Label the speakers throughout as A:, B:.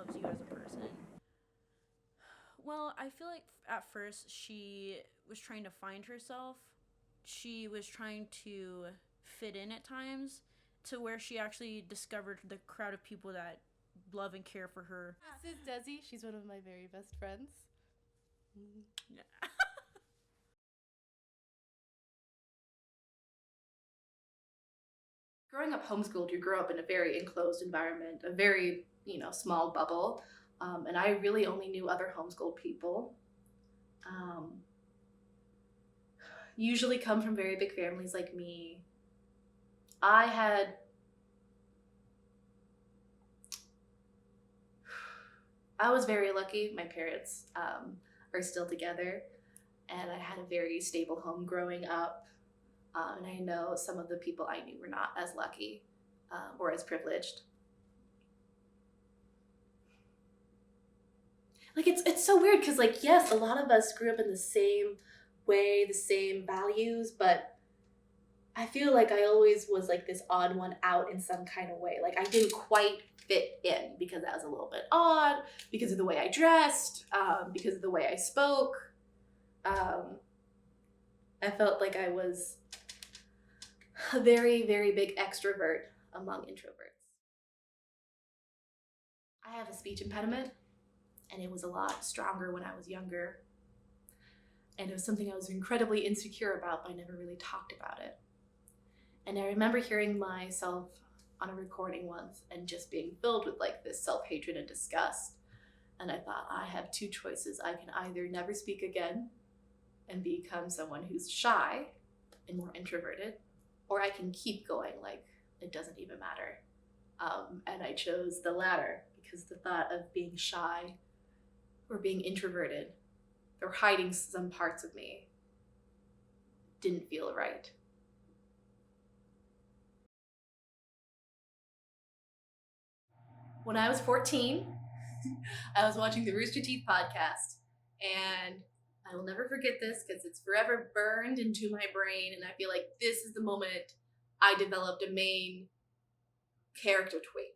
A: influence you as a person? Well, I feel like at first she was trying to find herself. She was trying to fit in at times to where she actually discovered the crowd of people that love and care for her.
B: This is Desi. She's one of my very best friends.
A: Yeah.
B: Growing up homeschooled, you grow up in a very enclosed environment, a very, small bubble. And I really only knew other homeschooled people. Um, Usually come from very big families like me. I had I was very lucky. My parents are still together, and I had a very stable home growing up. And I know some of the people I knew were not as lucky or as privileged. Like it's so weird because yes, a lot of us grew up in the same way, the same values, but I feel like I always was like this odd one out in some kind of way. Like I didn't quite fit in because I was a little bit odd, because of the way I dressed, because of the way I spoke. I felt like I was a very, very big extrovert among introverts. I have a speech impediment, and it was a lot stronger when I was younger. And it was something I was incredibly insecure about, but I never really talked about it. And I remember hearing myself on a recording once and just being filled with like this self-hatred and disgust. And I thought, I have two choices. I can either never speak again and become someone who's shy and more introverted, or I can keep going like it doesn't even matter. And I chose the latter because the thought of being shy or being introverted or hiding some parts of me didn't feel right. When I was 14, I was watching the Rooster Teeth podcast, and I will never forget this because it's forever burned into my brain, and I feel like this is the moment I developed a main characteristic.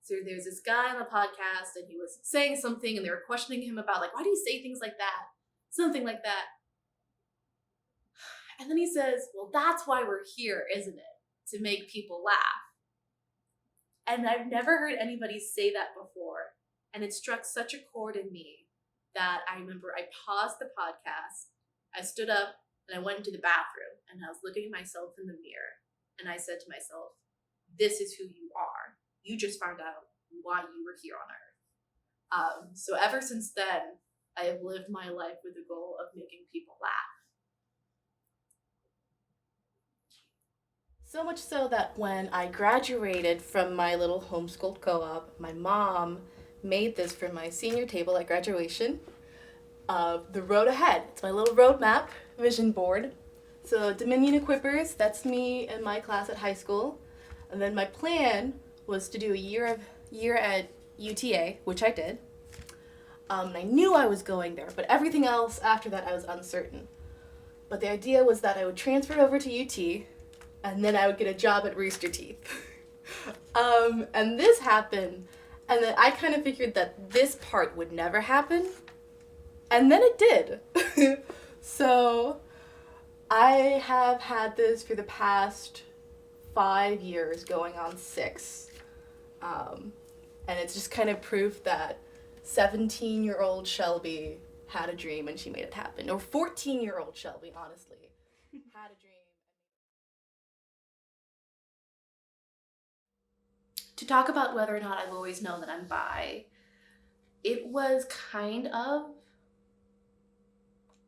B: So there's this guy on the podcast, and he was saying something, and they were questioning him about like, why do you say things like that? Something like that. And then he says, well, that's why we're here, isn't it? To make people laugh. And I've never heard anybody say that before. And it struck such a chord in me that I remember I paused the podcast, I stood up, and I went into the bathroom, and I was looking at myself in the mirror, and I said to myself, this is who you are. You just found out why you were here on earth. So ever since then, I have lived my life with the goal of making people laugh. So much so that when I graduated from my little homeschooled co-op, my mom made this for my senior table at graduation of the road ahead. It's my little roadmap vision board. So Dominion Equippers, that's me and my class at high school. And then my plan was to do a year at UTA, which I did. And I knew I was going there, but everything else after that I was uncertain. But the idea was that I would transfer over to UT, and then I would get a job at Rooster Teeth. And this happened, and then I kind of figured that this part would never happen, and then it did. So I have had this for the past 5 years, going on 6. And it's just kind of proof that 17-year-old Shelby had a dream and she made it happen. Or 14-year-old Shelby, honestly, had a dream. To talk about whether or not I've always known that I'm bi, it was kind of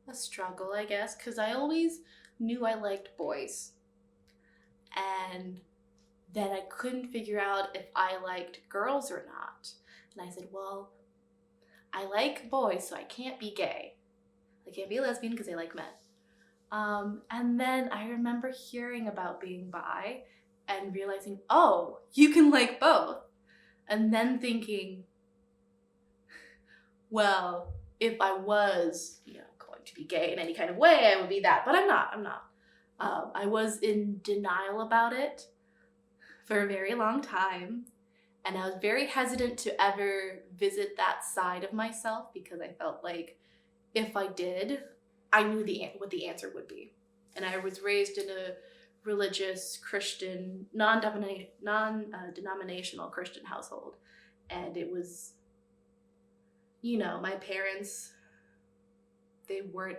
B: a struggle, I guess, because I always knew I liked boys. And then I couldn't figure out if I liked girls or not. And I said, well, I like boys, so I can't be gay. I can't be a lesbian because I like men. And then I remember hearing about being bi and realizing, oh, you can like both. And then thinking, well, if I was, going to be gay in any kind of way, I would be that. But I'm not. I was in denial about it for a very long time. And I was very hesitant to ever visit that side of myself because I felt like if I did, I knew what the answer would be. And I was raised in a religious Christian, non-denominational Christian household. And it was, my parents, they weren't,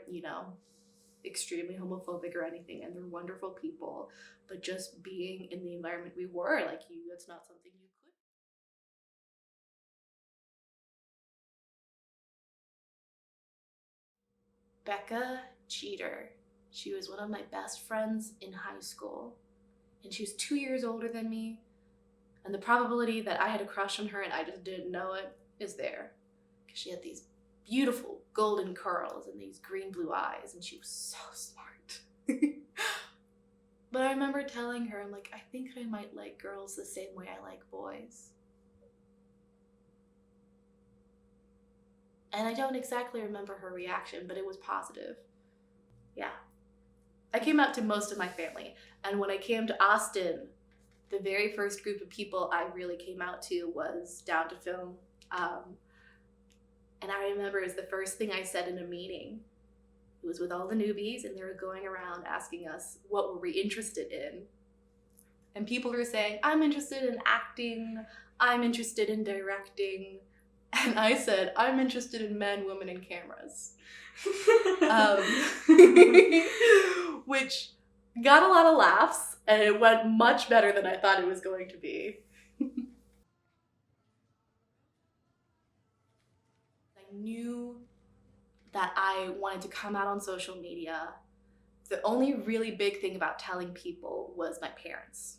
B: extremely homophobic or anything, and they're wonderful people. But just being in the environment we were, that's not something you could. Becca Cheater. She was one of my best friends in high school, and she was 2 years older than me. And the probability that I had a crush on her and I just didn't know it is there. Because she had these beautiful golden curls and these green blue eyes, and she was so smart. But I remember telling her, I'm like, I think I might like girls the same way I like boys. And I don't exactly remember her reaction, but it was positive. Yeah. I came out to most of my family. And when I came to Austin, the very first group of people I really came out to was Down to Film. And I remember it was the first thing I said in a meeting. It was with all the newbies, and they were going around asking us what were we interested in. And people were saying, I'm interested in acting, I'm interested in directing. And I said, I'm interested in men, women, and cameras. Which got a lot of laughs, and it went much better than I thought it was going to be. I knew that I wanted to come out on social media. The only really big thing about telling people was my parents.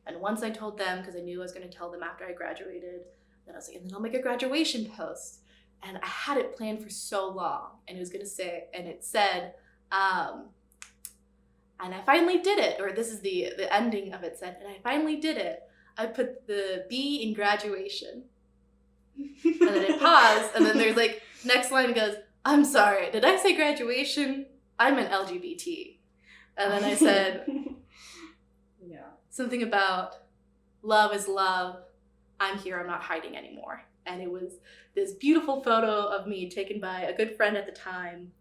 B: And once I told them, because I knew I was going to tell them after I graduated, then I was like, and then I'll make a graduation post. And I had it planned for so long, and it was going to say, and it said, and I finally did it, or this is the ending of it said, and I finally did it. I put the B in graduation. And then it paused, and then there's next line goes, I'm sorry, did I say graduation? I meant LGBT. And then I said,
C: yeah,
B: something about love is love. I'm here, I'm not hiding anymore. And it was this beautiful photo of me taken by a good friend at the time.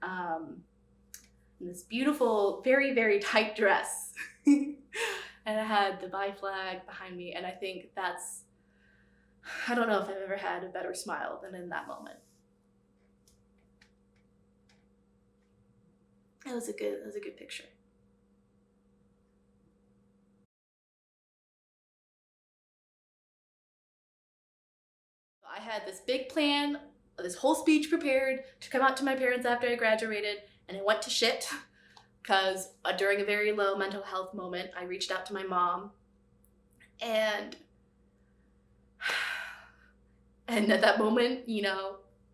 B: In this beautiful, very, very tight dress. And I had the bi flag behind me. And I think I don't know if I've ever had a better smile than in that moment. That was a good picture. I had this big plan, this whole speech prepared to come out to my parents after I graduated, and it went to shit because during a very low mental health moment, I reached out to my mom, and at that moment,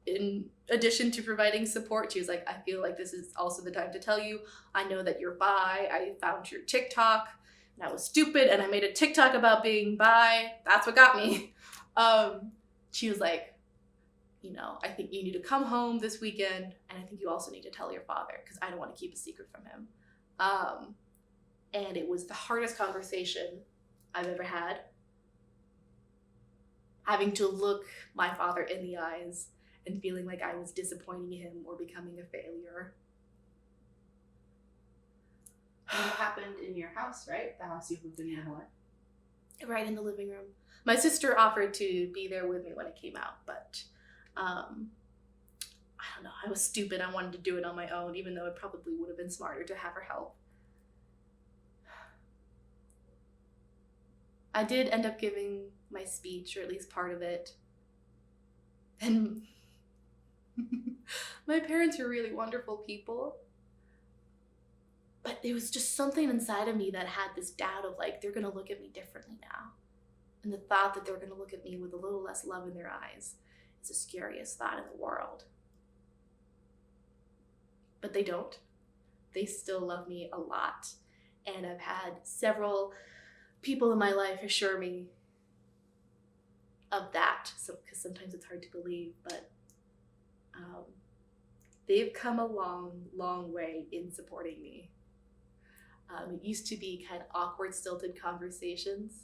B: in addition to providing support, she was like, I feel like this is also the time to tell you, I know that you're bi, I found your TikTok, and I was stupid, and I made a TikTok about being bi, that's what got me. She was like, I think you need to come home this weekend, and I think you also need to tell your father, because I don't want to keep a secret from him. And it was the hardest conversation I've ever had. Having to look my father in the eyes and feeling like I was disappointing him or becoming a failure.
C: And it happened in your house, right? The house you've lived in your whole life?
B: Right in the living room. My sister offered to be there with me when it came out, but I don't know. I was stupid. I wanted to do it on my own, even though it probably would have been smarter to have her help. I did end up giving my speech, or at least part of it. And my parents are really wonderful people. But it was just something inside of me that had this doubt of they're going to look at me differently now. And the thought that they're going to look at me with a little less love in their eyes is the scariest thought in the world. But they don't. They still love me a lot. And I've had several people in my life assure me of that. So, because sometimes it's hard to believe, but they've come a long, long way in supporting me. It used to be kind of awkward, stilted conversations.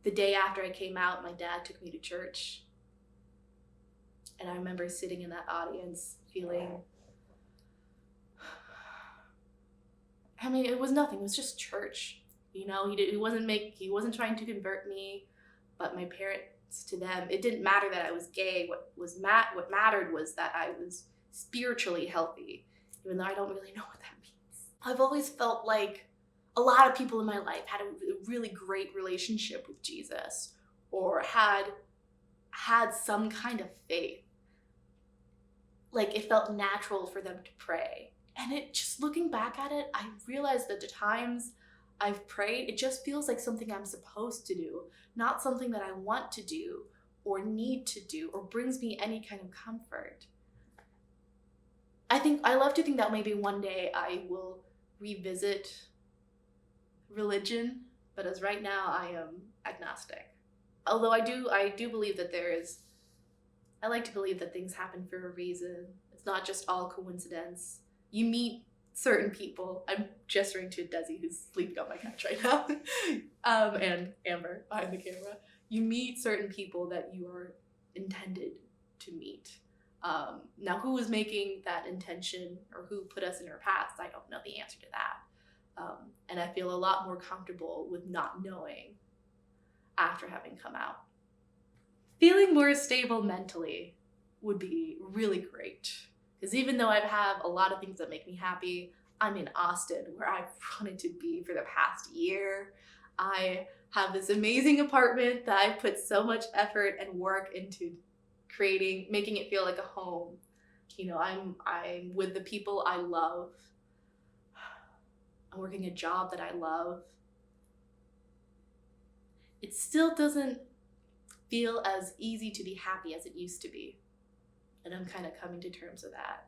B: The day after I came out, my dad took me to church. And I remember sitting in that audience feeling, I mean, it was nothing. It was just church. You know, he wasn't trying to convert me, but my parents, to them, it didn't matter that I was gay. What mattered was that I was spiritually healthy, even though I don't really know what that means. I've always felt like a lot of people in my life had a really great relationship with Jesus, or had some kind of faith. Like, it felt natural for them to pray. And it just, looking back at it, I realized that the times I've prayed, it just feels like something I'm supposed to do, not something that I want to do or need to do or brings me any kind of comfort. I love to think that maybe one day I will revisit religion, but as right now I am agnostic. Although I do believe that I like to believe that things happen for a reason. It's not just all coincidence. You meet certain people. I'm gesturing to Desi, who's sleeping on my couch right now, and Amber behind the camera. You meet certain people that you are intended to meet. Now, who is making that intention or who put us in our paths, I don't know the answer to that. And I feel a lot more comfortable with not knowing after having come out. Feeling more stable mentally would be really great. Because even though I have a lot of things that make me happy, I'm in Austin, where I've wanted to be for the past year. I have this amazing apartment that I put so much effort and work into creating, making it feel like a home. You know, I'm with the people I love. I'm working a job that I love. It still doesn't feel as easy to be happy as it used to be. And I'm kind of coming to terms with that.